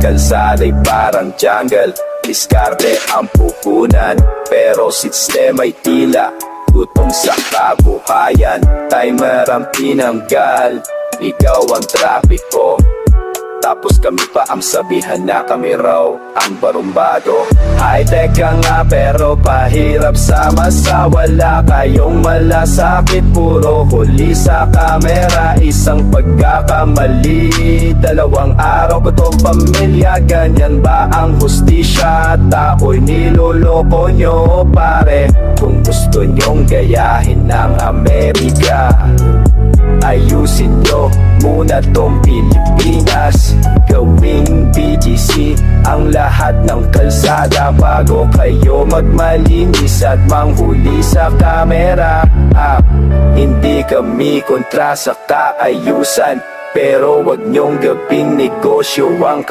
kalsada'y parang jungle. Diskarte ang pupunan, pero sistema'y tila gutom sa kabuhayan. Timer ang tinanggal, ikaw ang trapiko, tapos kami pa ang sabihan na kami raw ang barumbado. High-tech ka nga pero pahirap sama sa wala kayong malasakit. Puro huli sa kamera, isang pagkakamali, dalawang araw ko tong pamilya. Ganyan ba ang hustisya? Tao'y niloloko nyo pare. Kung gusto nyong gayahin ng Amerika, ayusin nyo muna tong Pilipinas. Gawing BGC ang lahat ng kalsada bago kayo magmalinis at manghuli sa kamera. Hindi kami kontra sa kaayusan, pero wag nyong gabing negosyo ang